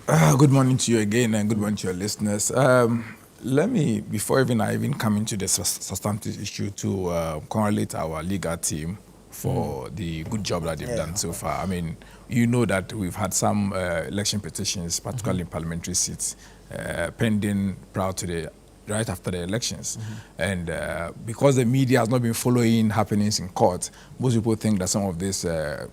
Good morning to you again, and good morning to your listeners. Let me, before I even come into the substantive issue, to congratulate our legal team for the good job that they've done so far. I mean, you know that we've had some election petitions, particularly in parliamentary seats, pending prior to right after the elections. And because the media has not been following happenings in court, most people think that some of these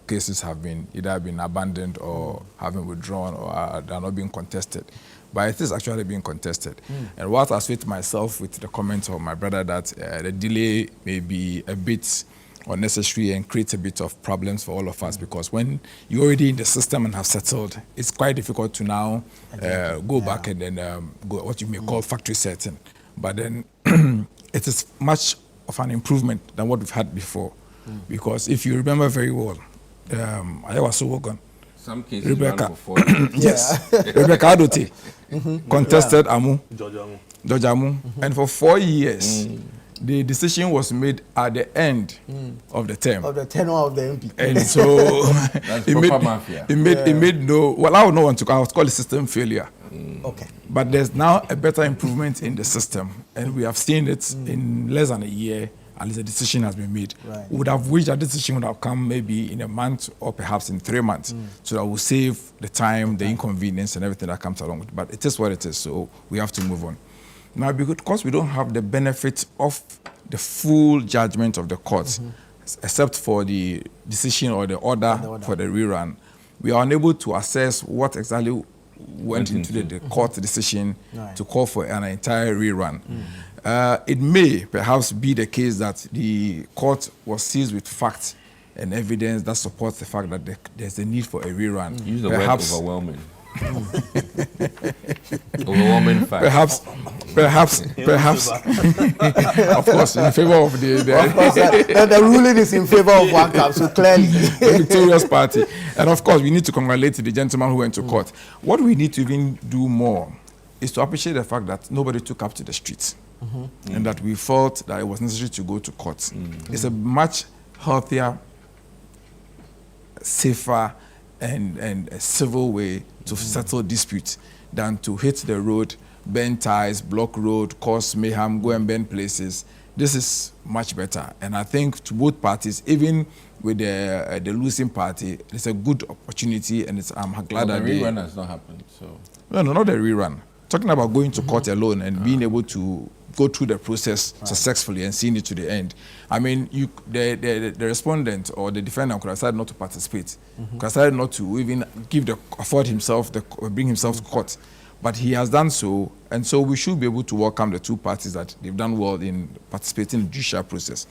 cases have been either been abandoned or have been withdrawn or are not being contested. But it is actually being contested. And what I associate myself with the comment of my brother that the delay may be a bit unnecessary and create a bit of problems for all of us, because when you're already in the system and have settled, it's quite difficult to now go back and then go what you may call factory setting. But then it is much of an improvement than what we've had before. Because if you remember very well, I was so working. Some cases Rebecca, for 4 years. yes, Rebecca Adote contested George Amu, and for 4 years. The decision was made at the end of the term. Of the tenure of the MP. And so it made no, well, I would not want to, I would call it system failure. Okay. But there's now a better improvement in the system, and we have seen it in less than a year, at least a decision has been made. Right. We would have wished that decision would have come maybe in a month or perhaps in 3 months, so that we'll save the time, the inconvenience, and everything that comes along with it. But it is what it is, so we have to move on. Now, because we don't have the benefit of the full judgment of the courts, except for the decision or the order for the rerun, we are unable to assess what exactly went into the court decision to call for an entire rerun. It may perhaps be the case that the court was seized with facts and evidence that supports the fact that there's a need for a rerun. Use the word overwhelming. Overwhelming fact. Perhaps, of course, in favor of the ruling is in favor of one camp, so clearly. The victorious party. And of course, we need to congratulate the gentleman who went to court. What we need to even do more is to appreciate the fact that nobody took up to the streets, and that we felt that it was necessary to go to court. It's a much healthier, safer, and a civil way to settle disputes than to hit the road, bend ties, block road, cause mayhem, go and burn places. This is much better. And I think to both parties, even with the losing party, it's a good opportunity, and I'm glad that the rerun has not happened. So no, not the rerun. Talking about going to court alone and being able to go through the process successfully and seeing it to the end. I mean, the respondent or the defendant could have decided not to participate, could have decided not to even bring himself to court. But he has done so, and so we should be able to welcome the two parties that they've done well in participating in the judicial process,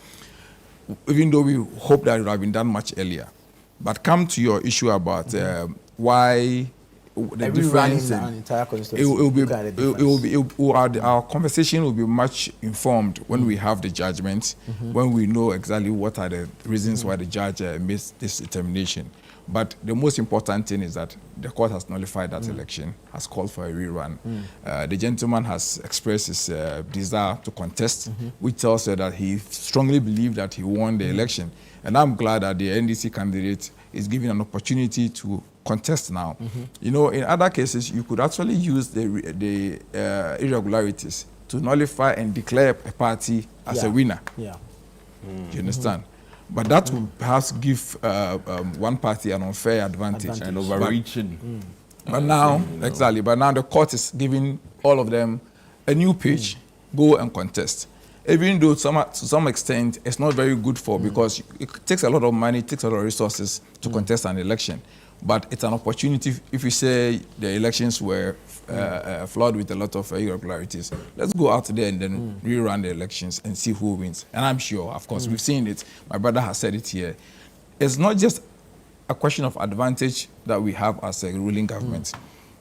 even though we hope that it would have been done much earlier. But come to your issue about why the difference, our conversation will be much informed when we have the judgment, when we know exactly what are the reasons why the judge made this determination. But the most important thing is that the court has nullified that election, has called for a rerun. The gentleman has expressed his desire to contest, which tells us that he strongly believes that he won the election. And I'm glad that the NDC candidate is given an opportunity to contest now. You know, in other cases, you could actually use the irregularities to nullify and declare a party as a winner. Do you understand? But that will perhaps give one party an unfair advantage. And overreaching. But now, exactly, but now the court is giving all of them a new page, go and contest. Even though to some extent it's not very good for, because it takes a lot of money, it takes a lot of resources to contest an election. But it's an opportunity. If you say the elections were flawed with a lot of irregularities, let's go out there and then rerun the elections and see who wins. And I'm sure, of course, we've seen it. My brother has said it here. It's not just a question of advantage that we have as a ruling government,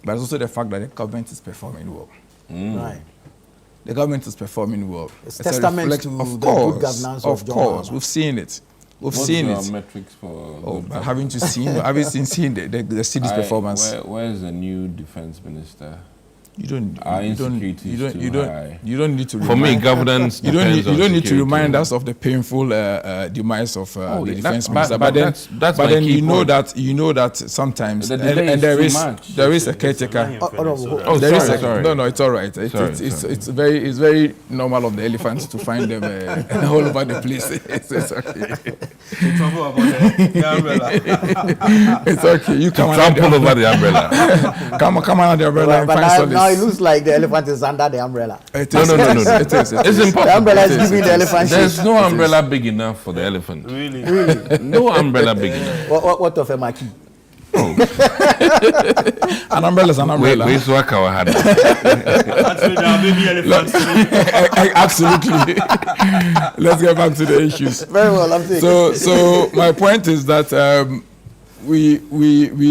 but it's also the fact that the government is performing well. Right. The government is performing well. It's testament to the good governance of John. Of course, we've seen it. We've seen it. Metrics for having seen the city's performance. Where is the new defense minister? You don't. Our You don't. insecurity You is don't. too You don't. high. You don't need to. For me, remind- governance You don't. depends You on don't need to security. remind us of the painful demise of the defense minister. but then, that's but my then key point. You know that sometimes The delay and is too much. there is a caretaker. Oh, There is sorry. No, it's all right. Sorry. It's very normal of the elephants to find them all over the place. It's okay. It's okay. You come Trample over the umbrella. come on the umbrella and But find now it solace. looks like the elephant is under the umbrella. It No. is. It's It impossible. The umbrella is giving the elephant shape. There's no umbrella big enough for the elephant. Really? No umbrella big enough. What of a marquee? An umbrella is an umbrella. Wait, so I had. Actually, there are baby elephants. Absolutely. Let's get back to the issues. Very well, I'm thinking. So my point is that we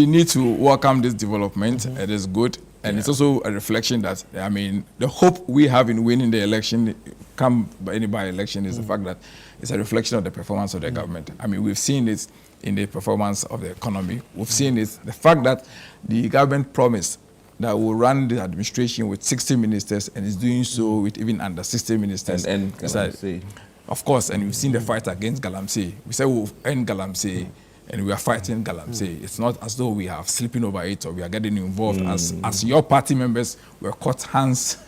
need to welcome this development. It is good, and it's also a reflection that the hope we have in winning the election, come by any by-election, is the fact that it's a reflection of the performance of the government. We've seen it in the performance of the economy. We've seen it, the fact that the government promised that will run the administration with 60 ministers and is doing so with even under 60 ministers. And It's like- Galamsey. of course, and we've seen the fight against Galamsey. We say we'll end Galamsey, and we are fighting Galamsey. It's not as though we are sleeping over it or we are getting involved. As your party members were caught pants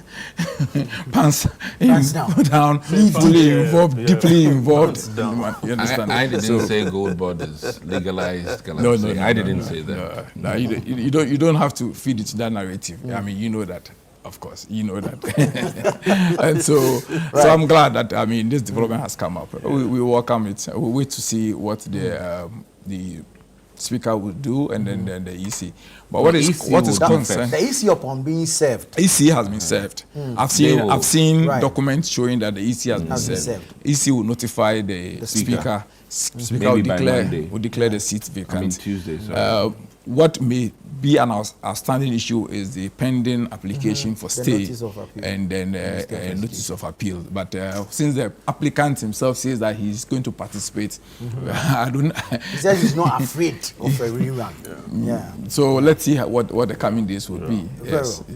down, fully involved, deeply involved. You understand? I didn't So- say gold borders legalized Galamsey. No, I didn't say that. No, you don't have to feed it that narrative. You know that. Of course, you know that. And so I'm glad that this development has come up. We welcome it. We wait to see what the speaker will do, and then the EC. But what is EC will concerned? The EC upon being served. EC has been served. I've seen Right. documents showing that the EC has been served. EC will notify the speaker. Speaker Maybe by Monday. will declare the seat vacant. Tuesday. Sorry. What may be an outstanding issue is the pending application for stay notice of appeal. and then notice of appeal. But since the applicant himself says that he's going to participate, I don't. He says he's not afraid of a rerun. Yeah. So let's see what the coming days will be. Very Yes. well.